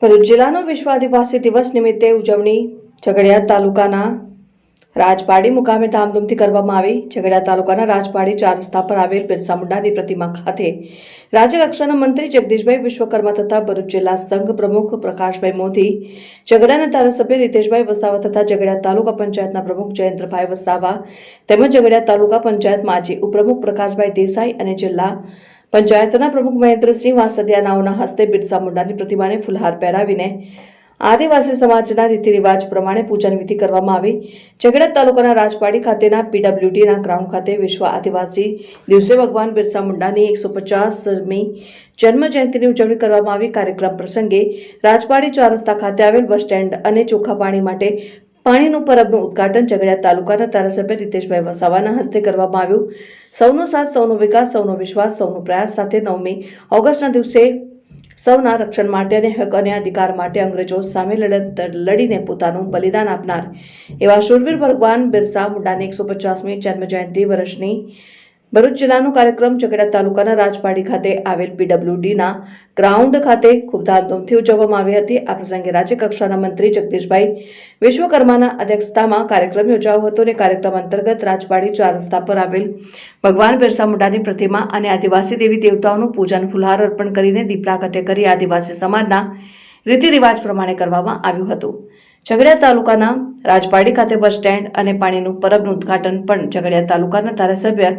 ભરૂચ જિલ્લાનો વિશ્વ આદિવાસી દિવસ નિમિત્તે ઉજવણી ઝઘડિયા તાલુકાના રાજપાડી મુકામે ધામધૂમથી કરવામાં આવી। ઝઘડિયા તાલુકાના રાજપાડી 4 રસ્તા પર આવેલ બિરસા મુંડાની પ્રતિમા ખાતે રાજ્યકક્ષાના મંત્રી જગદીશભાઈ વિશ્વકર્મા તથા ભરૂચ જિલ્લા સંઘ પ્રમુખ પ્રકાશભાઈ મોદી, ઝઘડિયાના ધારાસભ્ય રીતેશભાઈ વસાવા તથા ઝઘડિયા તાલુકા પંચાયતના પ્રમુખ જયેન્દ્રભાઈ વસાવા તેમજ ઝઘડિયા તાલુકા પંચાયત માજી ઉપપ્રમુખ પ્રકાશભાઈ દેસાઈ અને જિલ્લા પંચાયતના પ્રમુખ મહેન્દ્રસિંહ વાસદિયાનાઓના હસ્તે બિરસા મુંડાની પ્રતિમાને ફૂલહાર પહેરાવીને આદિવાસી સમાજના રીતિ રિવાજ પ્રમાણે પૂજન વિધિ કરવામાં આવી। ઝઘડિયા તાલુકાના રાજપાડી ખાતેના પીડબ્લ્યુડીના ગ્રાઉન્ડ ખાતે વિશ્વ આદિવાસી દિવસે ભગવાન બિરસા મુંડાની 150મી જન્મ જયંતિની ઉજવણી કરવામાં આવી। કાર્યક્રમ પ્રસંગે રાજપાડી 4 રસ્તા ખાતે આવેલ બસ સ્ટેન્ડ અને ચોખ્ખા પાણી માટે પાણીનું પરબનું ઉદ્ઘાટન ઝઘડિયા તાલુકાના ધારાસભ્ય રીતેશભાઈ વસાવાના હસ્તે કરવામાં આવ્યું। સૌનો સાથ, સૌનો વિકાસ, સૌનો વિશ્વાસ, સૌનો પ્રયાસ સાથે 9મી ઓગસ્ટના દિવસે સૌના રક્ષણ માટે અને હક અને અધિકાર માટે અંગ્રેજો સામે લડીને પોતાનું બલિદાન આપનાર એવા શૂરવીર ભગવાન બિરસા મુંડાની 150મી જન્મ જયંતિ વર્ષની ભરૂચ જિલ્લાનો કાર્યક્રમ ઝઘડિયા તાલુકાના રાજપાડી ખાતે આવેલ પીડબ્લ્યુડીના ગ્રાઉન્ડ ખાતે ખૂબ ધામધૂમથી ઉજવવામાં આવી હતી। આ પ્રસંગે રાજ્યકક્ષાના મંત્રી જગદીશભાઈ વિશ્વકર્માના અધ્યક્ષતામાં કાર્યક્રમ યોજાયો હતો અને કાર્યક્રમ અંતર્ગત રાજપાડી 4 રસ્તા પર આવેલ ભગવાન બિરસા મુંડાની પ્રતિમા અને આદિવાસી દેવી દેવતાઓનું પૂજન ફૂલહાર અર્પણ કરીને દીપ પ્રાગટ્ય કરી આદિવાસી સમાજના રીતિ રિવાજ પ્રમાણે કરવામાં આવ્યું હતું। ઝઘડિયા તાલુકાના રાજપાડી ખાતે બસ સ્ટેન્ડ અને પાણીનું પરબનું ઉદ્ઘાટન પણ ઝઘડિયા તાલુકાના ધારાસભ્ય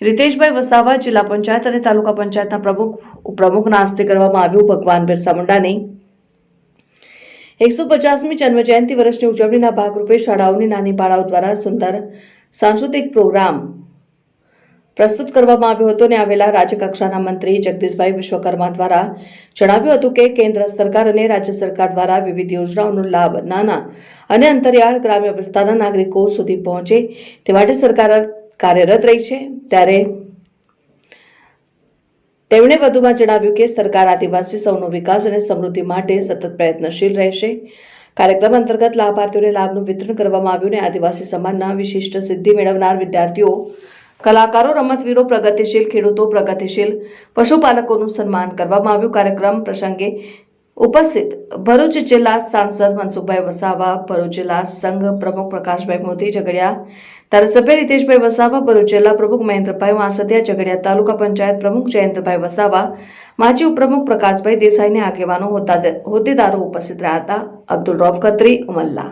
રીતેશભાઈ વસાવા, જિલ્લા પંચાયત અને તાલુકા પંચાયતના પ્રમુખ ઉપપ્રમુખના હસ્તે કરવામાં આવ્યું। ભગવાન બિરસા મુંડાની 150મી જન્મ જયંતિ વર્ષની ઉજવણીના ભાગરૂપે શાળાઓની નાની બાળાઓ દ્વારા સુંદર સાંસ્કૃતિક પ્રોગ્રામ પ્રસ્તુત કરવામાં આવ્યો હતો અને આવેલા રાજ્યકક્ષાના મંત્રી જગદીશભાઈ વિશ્વકર્મા દ્વારા જણાવ્યું હતું કે કેન્દ્ર સરકાર અને રાજ્ય સરકાર દ્વારા વિવિધ યોજનાઓનો લાભ નાના અને અંતરિયાળ ગ્રામ્ય વિસ્તારના નાગરિકો સુધી પહોંચે તે માટે સરકાર કાર્યરત રહી છે। ત્યારે તેમણે વધુમાં જણાવ્યું કે સરકાર આદિવાસી સૌનો વિકાસ અને સમૃદ્ધિ માટે સતત પ્રયત્નશીલ રહેશે। કાર્યક્રમ અંતર્ગત લાભાર્થીઓને લાભનું વિતરણ કરવામાં આવ્યું અને આદિવાસી સમાજના વિશિષ્ટ સિદ્ધિ મેળવનાર વિદ્યાર્થીઓ, કલાકારો, રમતવીરો, પ્રગતિશીલ ખેડૂતો, પ્રગતિશીલ પશુપાલકોનું સન્માન કરવામાં આવ્યું। કાર્યક્રમ પ્રસંગે ઉપસ્થિત ભરૂચ જિલ્લા સાંસદ મનસુખભાઈ વસાવા, ભરૂચ જિલ્લા સંઘ પ્રમુખ પ્રકાશભાઈ મોદી, ઝઘડિયા ધારાસભ્ય રીતેશભાઈ વસાવા, ભરૂચ જિલ્લા પ્રમુખ મહેન્દ્રભાઈ વાસદિયા, ઝઘડિયા તાલુકા પંચાયત પ્રમુખ જયેન્દ્રભાઈ વસાવા, માજી ઉપપ્રમુખ પ્રકાશભાઈ દેસાઈને આગેવાનો હોદ્દેદારો ઉપસ્થિત રહ્યા હતા। અબ્દુલ રૌફ ખત્રી, ઉમલ્લા।